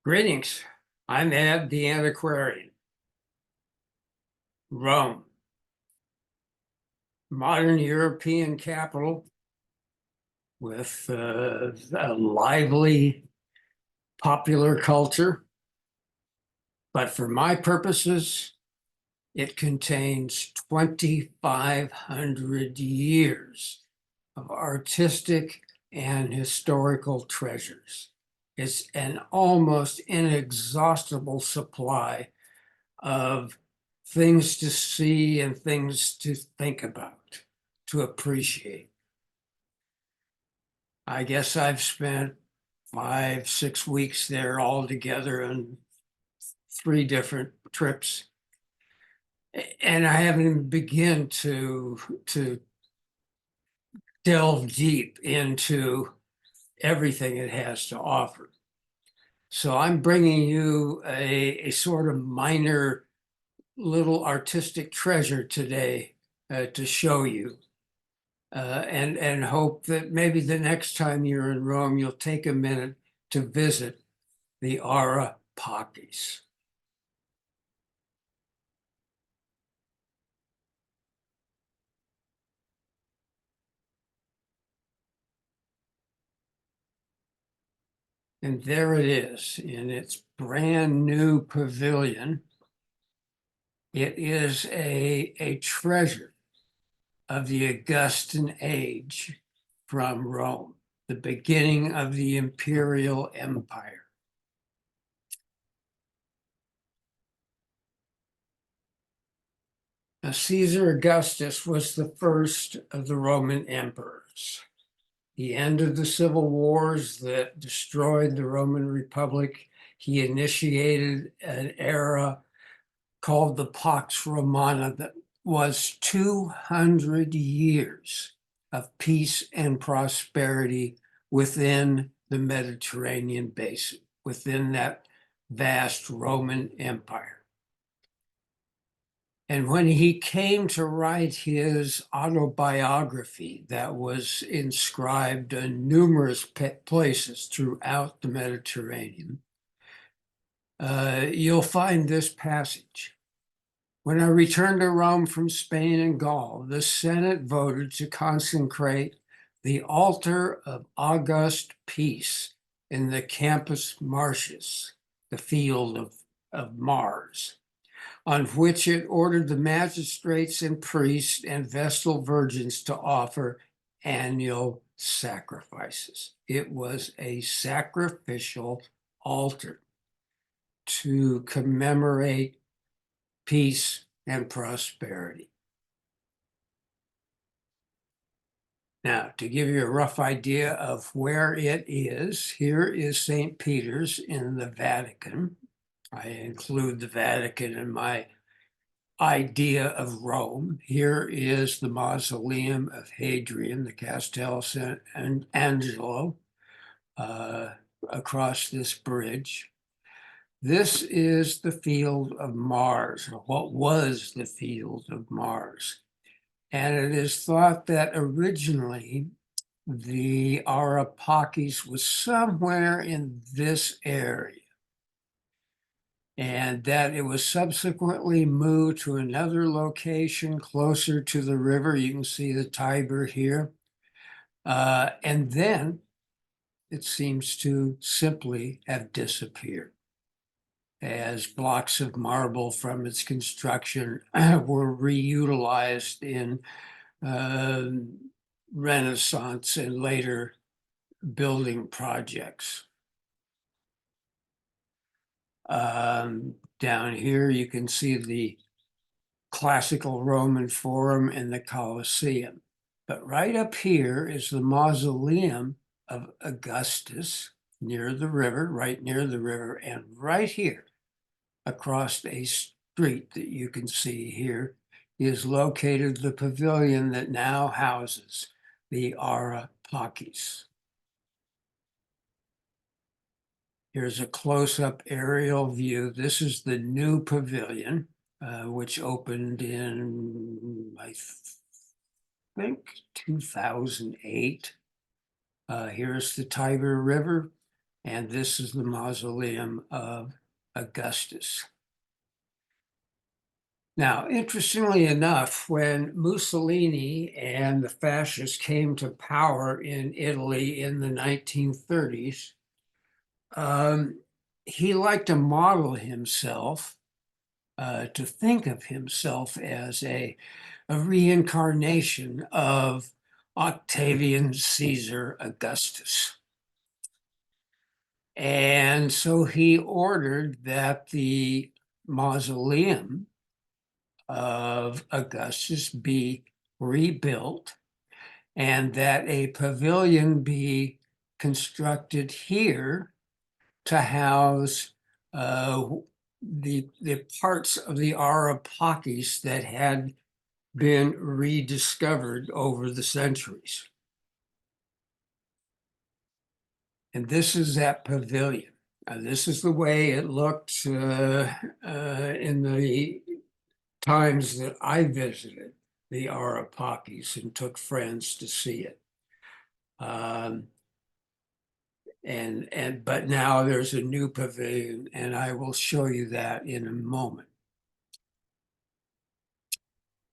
Greetings. I'm Ed the Antiquarian. Rome, modern European capital with a lively popular culture. But for my purposes, it contains 2,500 years of artistic and historical treasures. It's an almost inexhaustible supply of things to see and things to think about, to appreciate. I guess I've spent 5, 6 weeks there all together on 3 different trips. And I haven't even begun to delve deep into everything it has to offer. So I'm bringing you a sort of minor little artistic treasure today to show you, and hope that maybe the next time you're in Rome, you'll take a minute to visit the Ara Pacis. And there it is in its brand new pavilion. It is a treasure of the Augustan age from Rome, the beginning of the imperial empire. Now, Caesar Augustus was the first of the Roman emperors. He ended the civil wars that destroyed the Roman Republic. He initiated an era called the Pax Romana that was 200 years of peace and prosperity within the Mediterranean basin, within that vast Roman Empire. And when he came to write his autobiography that was inscribed in numerous places throughout the Mediterranean, you'll find this passage. When I returned to Rome from Spain and Gaul, the Senate voted to consecrate the altar of august peace in the Campus Martius, the field of Mars, on which it ordered the magistrates and priests and Vestal virgins to offer annual sacrifices. It was a sacrificial altar to commemorate peace and prosperity. Now, to give you a rough idea of where it is, here is St. Peter's in the Vatican. I include the Vatican in my idea of Rome. Here is the mausoleum of Hadrian, the Castel Sant'Angelo, across this bridge. This is the field of Mars, or what was the field of Mars. And it is thought that originally the Ara Pacis was somewhere in this area, and that it was subsequently moved to another location closer to the river. You can see the Tiber here. And then it seems to simply have disappeared, as blocks of marble from its construction were reutilized in Renaissance and later building projects. Down here, you can see the classical Roman Forum and the Colosseum. But right up here is the mausoleum of Augustus near the river, right near the river, and right here across a street that you can see here is located the pavilion that now houses the Ara Pacis. Here's a close-up aerial view. This is the new pavilion, which opened in, I think, 2008. Here's the Tiber River, And this is the mausoleum of Augustus. Now, interestingly enough, when Mussolini and the fascists came to power in Italy in the 1930s, he liked to model himself, to think of himself as a reincarnation of Octavian Caesar Augustus. And so he ordered that the mausoleum of Augustus be rebuilt and that a pavilion be constructed here to house the parts of the Ara Pacis that had been rediscovered over the centuries. And this is that pavilion. This is the way it looked in the times that I visited the Ara Pacis and took friends to see it. But now there's a new pavilion, and I will show you that in a moment.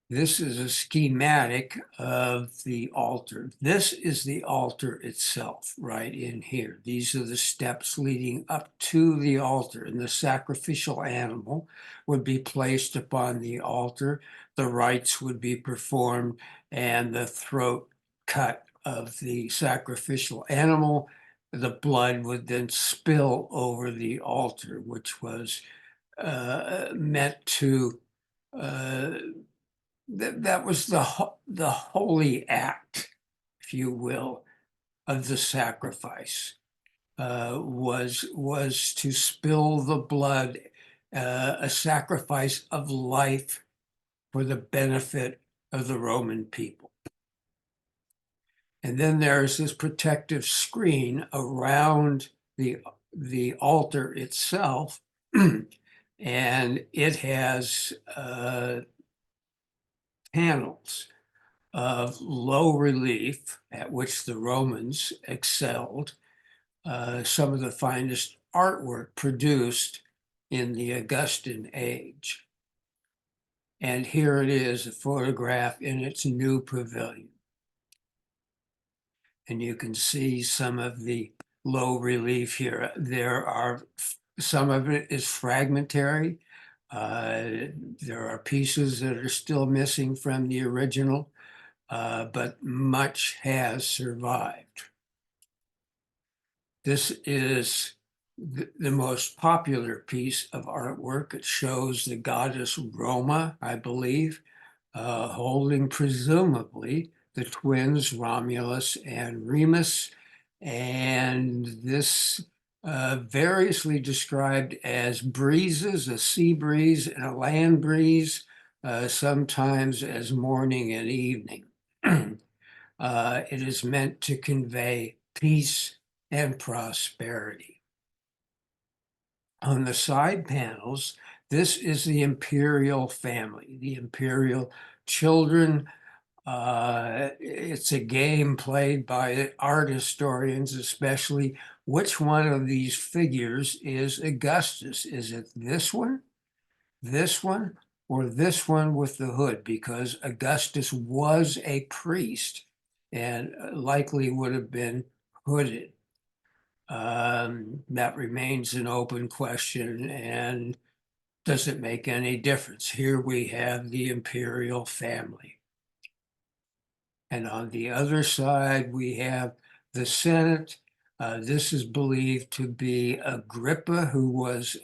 This is a schematic of the altar. This is the altar itself right in here. These are the steps leading up to the altar, and the sacrificial animal would be placed upon the altar. The rites would be performed, and the throat cut of the sacrificial animal. The blood would then spill over the altar, which was meant to that was the holy act, if you will, of the sacrifice. Was to spill the blood, a sacrifice of life for the benefit of the Roman people. And then there's this protective screen around the altar itself, and it has panels of low relief at which the Romans excelled, some of the finest artwork produced in the Augustan age. And here it is, a photograph in its new pavilion. And you can see some of the low relief here. Some of it is fragmentary. There are pieces that are still missing from the original, but much has survived. This is the most popular piece of artwork. It shows the goddess Roma, I believe, holding presumably the twins Romulus and Remus, and this variously described as breezes, a sea breeze and a land breeze, sometimes as morning and evening. It is meant to convey peace and prosperity. On the side panels, this is the imperial family, the imperial children. It's a game played by art historians, especially which one of these figures is Augustus. Is it this one, or this one with the hood? Because Augustus was a priest and likely would have been hooded. That remains an open question, and does it make any difference? Here we have the imperial family. And on the other side, we have the Senate. This is believed to be Agrippa, who was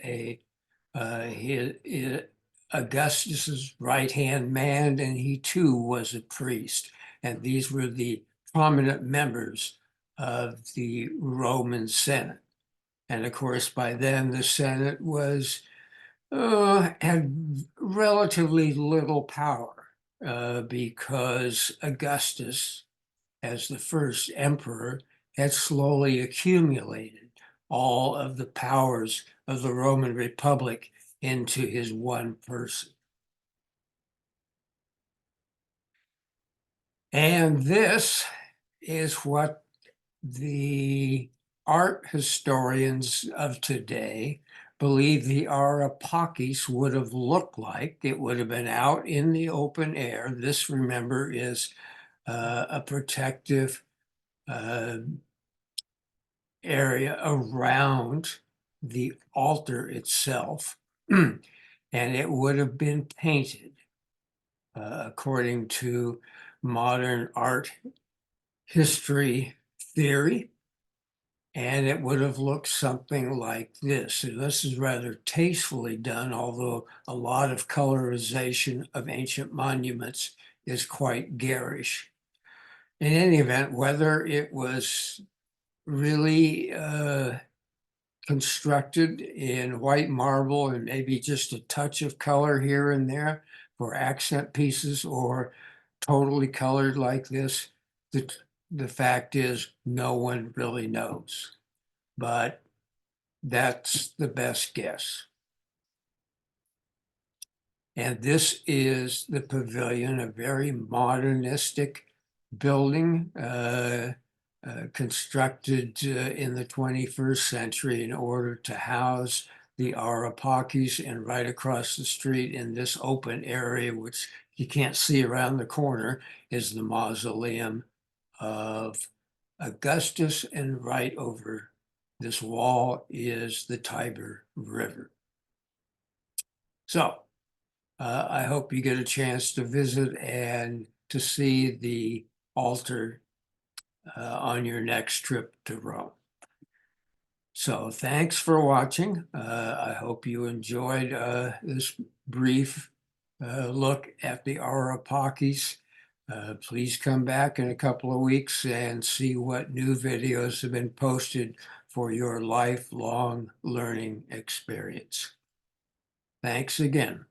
Augustus's right-hand man, and he too was a priest. And these were the prominent members of the Roman Senate. And of course, by then the Senate had relatively little power because Augustus, as the first emperor, had slowly accumulated all of the powers of the Roman Republic into his one person. And this is what the art historians of today believe the Ara Pacis would have looked like. It would have been out in the open air. This, remember, is a protective area around the altar itself, and it would have been painted according to modern art history theory, and it would have looked something like this. And this is rather tastefully done, although a lot of colorization of ancient monuments is quite garish. In any event, whether it was really constructed in white marble and maybe just a touch of color here and there for accent pieces, or totally colored like this, the fact is no one really knows. But that's the best guess. And this is the pavilion, a very modernistic building constructed in the 21st century in order to house the Ara Pacis, and right across the street in this open area, which you can't see around the corner, is the mausoleum of Augustus, and right over this wall is the Tiber River. So I hope you get a chance to visit and to see the altar on your next trip to Rome. So thanks for watching. I hope you enjoyed this brief look at the Ara Pacis. Please come back in a couple of weeks and see what new videos have been posted for your lifelong learning experience. Thanks again.